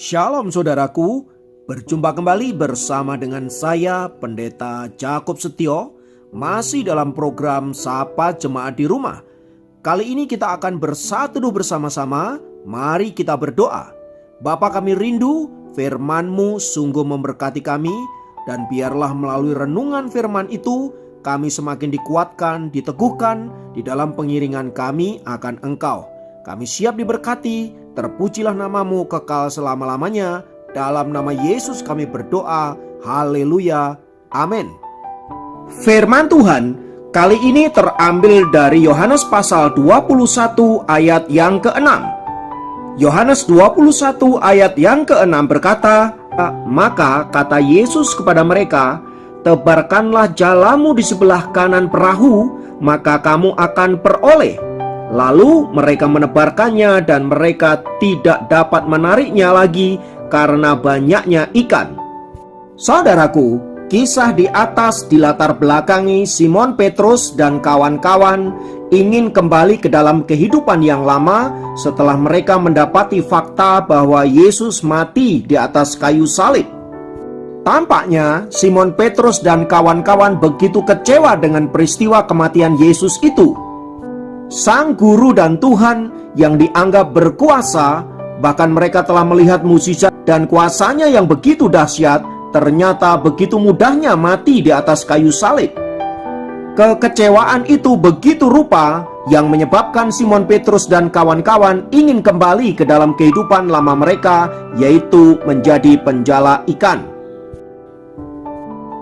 Shalom saudaraku, berjumpa kembali bersama dengan saya Pendeta Jakob Setio, masih dalam program Sapa Jemaat di Rumah. Kali ini kita akan bersatu bersama-sama, mari kita berdoa. Bapa kami rindu, firman-Mu sungguh memberkati kami, dan biarlah melalui renungan firman itu, kami semakin dikuatkan, diteguhkan di dalam pengiringan kami akan Engkau. Kami siap diberkati, terpujilah nama-Mu kekal selama-lamanya. Dalam nama Yesus kami berdoa, haleluya, amin. Firman Tuhan kali ini terambil dari Yohanes pasal 21 ayat yang ke-6. Yohanes 21 ayat yang ke-6 berkata, "Maka kata Yesus kepada mereka, tebarkanlah jalamu di sebelah kanan perahu, maka kamu akan peroleh." Lalu mereka menebarkannya dan mereka tidak dapat menariknya lagi karena banyaknya ikan. Saudaraku, kisah di atas dilatar belakangi Simon Petrus dan kawan-kawan ingin kembali ke dalam kehidupan yang lama setelah mereka mendapati fakta bahwa Yesus mati di atas kayu salib. Tampaknya Simon Petrus dan kawan-kawan begitu kecewa dengan peristiwa kematian Yesus itu. Sang Guru dan Tuhan yang dianggap berkuasa, bahkan mereka telah melihat mukjizat dan kuasanya yang begitu dahsyat, ternyata begitu mudahnya mati di atas kayu salib. Kekecewaan itu begitu rupa yang menyebabkan Simon Petrus dan kawan-kawan ingin kembali ke dalam kehidupan lama mereka, yaitu menjadi penjala ikan.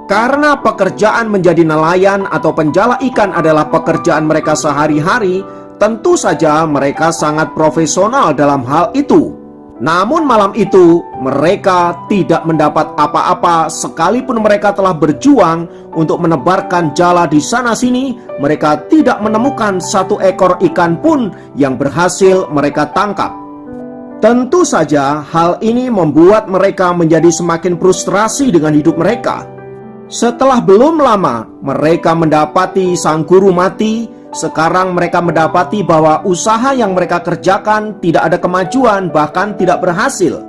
Karena pekerjaan menjadi nelayan atau penjala ikan adalah pekerjaan mereka sehari-hari, tentu saja mereka sangat profesional dalam hal itu. Namun malam itu mereka tidak mendapat apa-apa sekalipun mereka telah berjuang untuk menebarkan jala di sana-sini. Mereka tidak menemukan satu ekor ikan pun yang berhasil mereka tangkap. Tentu saja hal ini membuat mereka menjadi semakin frustrasi dengan hidup mereka. Setelah belum lama mereka mendapati sang guru mati, sekarang mereka mendapati bahwa usaha yang mereka kerjakan tidak ada kemajuan, bahkan tidak berhasil.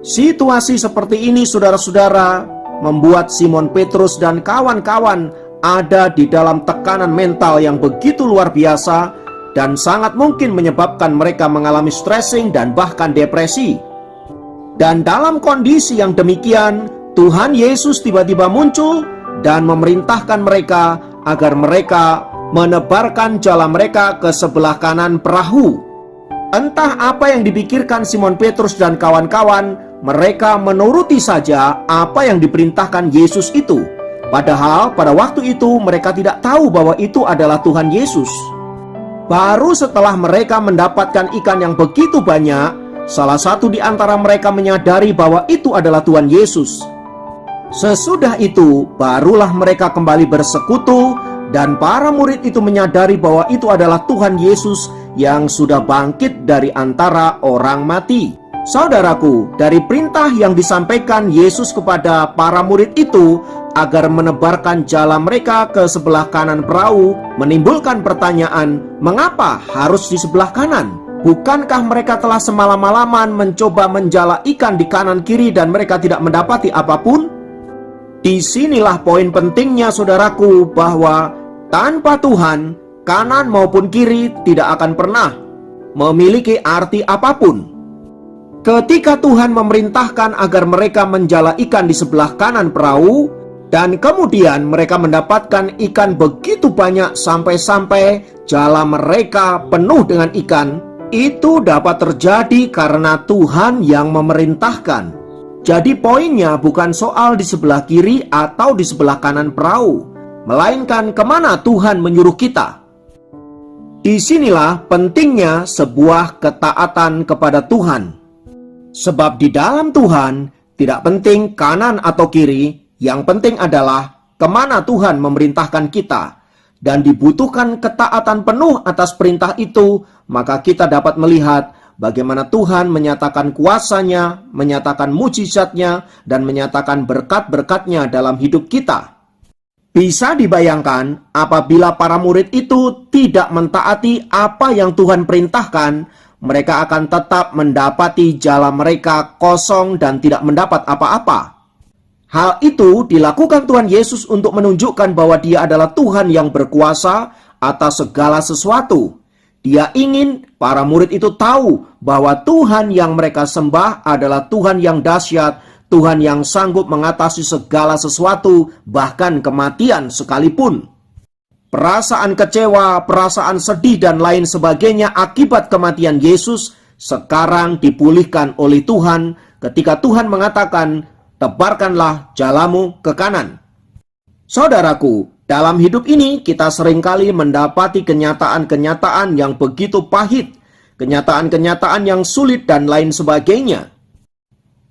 Situasi seperti ini, saudara-saudara, membuat Simon Petrus dan kawan-kawan ada di dalam tekanan mental yang begitu luar biasa dan sangat mungkin menyebabkan mereka mengalami stressing dan bahkan depresi. Dan dalam kondisi yang demikian, Tuhan Yesus tiba-tiba muncul dan memerintahkan mereka agar mereka menebarkan jala mereka ke sebelah kanan perahu. Entah apa yang dipikirkan Simon Petrus dan kawan-kawan, mereka menuruti saja apa yang diperintahkan Yesus itu. Padahal pada waktu itu mereka tidak tahu bahwa itu adalah Tuhan Yesus. Baru setelah mereka mendapatkan ikan yang begitu banyak, salah satu di antara mereka menyadari bahwa itu adalah Tuhan Yesus. Sesudah itu, barulah mereka kembali bersekutu dan para murid itu menyadari bahwa itu adalah Tuhan Yesus yang sudah bangkit dari antara orang mati. Saudaraku, dari perintah yang disampaikan Yesus kepada para murid itu agar menebarkan jala mereka ke sebelah kanan perahu, menimbulkan pertanyaan, mengapa harus di sebelah kanan? Bukankah mereka telah semalam-malaman mencoba menjala ikan di kanan kiri dan mereka tidak mendapati apapun? Disinilah poin pentingnya, saudaraku, bahwa tanpa Tuhan, kanan maupun kiri tidak akan pernah memiliki arti apapun. Ketika Tuhan memerintahkan agar mereka menjala ikan di sebelah kanan perahu, dan kemudian mereka mendapatkan ikan begitu banyak sampai-sampai jala mereka penuh dengan ikan, itu dapat terjadi karena Tuhan yang memerintahkan. Jadi poinnya bukan soal di sebelah kiri atau di sebelah kanan perahu, melainkan kemana Tuhan menyuruh kita. Disinilah pentingnya sebuah ketaatan kepada Tuhan. Sebab di dalam Tuhan tidak penting kanan atau kiri, yang penting adalah kemana Tuhan memerintahkan kita. Dan dibutuhkan ketaatan penuh atas perintah itu, maka kita dapat melihat bagaimana Tuhan menyatakan kuasanya, menyatakan mukjizatnya, dan menyatakan berkat-berkatnya dalam hidup kita. Bisa dibayangkan apabila para murid itu tidak mentaati apa yang Tuhan perintahkan, mereka akan tetap mendapati jala mereka kosong dan tidak mendapat apa-apa. Hal itu dilakukan Tuhan Yesus untuk menunjukkan bahwa Dia adalah Tuhan yang berkuasa atas segala sesuatu. Dia ingin para murid itu tahu bahwa Tuhan yang mereka sembah adalah Tuhan yang dahsyat, Tuhan yang sanggup mengatasi segala sesuatu, bahkan kematian sekalipun. Perasaan kecewa, perasaan sedih, dan lain sebagainya akibat kematian Yesus sekarang dipulihkan oleh Tuhan ketika Tuhan mengatakan, "Tebarkanlah jalamu ke kanan." Saudaraku, dalam hidup ini kita seringkali mendapati kenyataan-kenyataan yang begitu pahit, kenyataan-kenyataan yang sulit, dan lain sebagainya.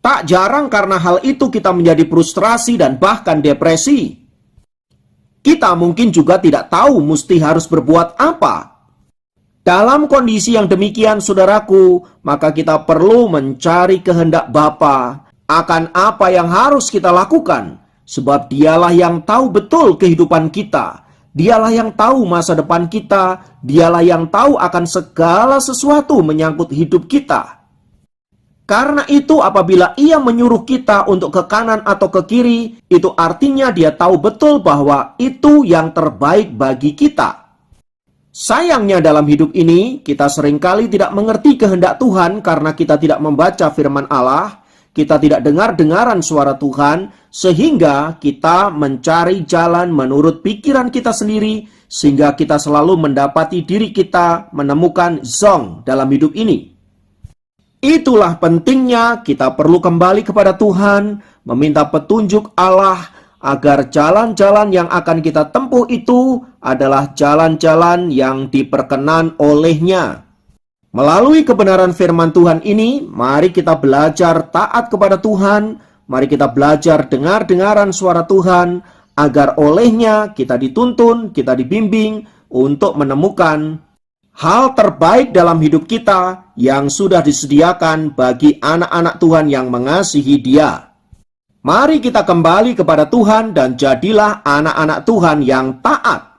Tak jarang karena hal itu kita menjadi frustrasi dan bahkan depresi. Kita mungkin juga tidak tahu mesti harus berbuat apa. Dalam kondisi yang demikian, saudaraku, maka kita perlu mencari kehendak Bapa akan apa yang harus kita lakukan. Sebab Dialah yang tahu betul kehidupan kita. Dialah yang tahu masa depan kita. Dialah yang tahu akan segala sesuatu menyangkut hidup kita. Karena itu apabila Ia menyuruh kita untuk ke kanan atau ke kiri, itu artinya Dia tahu betul bahwa itu yang terbaik bagi kita. Sayangnya dalam hidup ini, kita seringkali tidak mengerti kehendak Tuhan karena kita tidak membaca firman Allah, kita tidak dengar-dengaran suara Tuhan, sehingga kita mencari jalan menurut pikiran kita sendiri, sehingga kita selalu mendapati diri kita menemukan zonk dalam hidup ini. Itulah pentingnya kita perlu kembali kepada Tuhan, meminta petunjuk Allah agar jalan-jalan yang akan kita tempuh itu adalah jalan-jalan yang diperkenan oleh-Nya. Melalui kebenaran firman Tuhan ini, mari kita belajar taat kepada Tuhan, mari kita belajar dengar-dengaran suara Tuhan, agar oleh-Nya kita dituntun, kita dibimbing untuk menemukan hal terbaik dalam hidup kita yang sudah disediakan bagi anak-anak Tuhan yang mengasihi Dia. Mari kita kembali kepada Tuhan dan jadilah anak-anak Tuhan yang taat.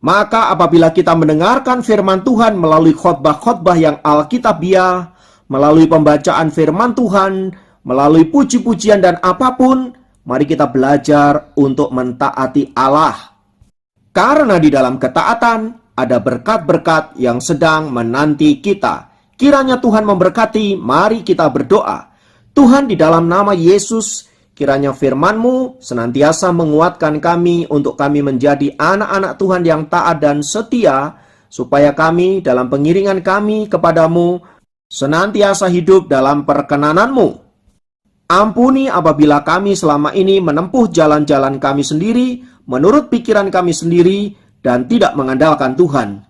Maka apabila kita mendengarkan firman Tuhan melalui khotbah-khotbah yang alkitabiah, melalui pembacaan firman Tuhan, melalui puji-pujian dan apapun, mari kita belajar untuk mentaati Allah. Karena di dalam ketaatan ada berkat-berkat yang sedang menanti kita. Kiranya Tuhan memberkati, mari kita berdoa. Tuhan, di dalam nama Yesus, kiranya firman-Mu senantiasa menguatkan kami untuk kami menjadi anak-anak Tuhan yang taat dan setia, supaya kami dalam pengiringan kami kepadamu senantiasa hidup dalam perkenanan-Mu. Ampuni apabila kami selama ini menempuh jalan-jalan kami sendiri, menurut pikiran kami sendiri, dan tidak mengandalkan Tuhan.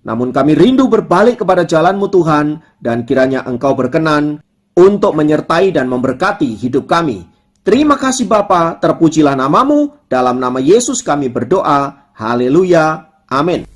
Namun kami rindu berbalik kepada jalan-Mu Tuhan, dan kiranya Engkau berkenan untuk menyertai dan memberkati hidup kami. Terima kasih Bapa, terpujilah nama-Mu, dalam nama Yesus kami berdoa. Haleluya. Amin.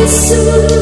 Yesus.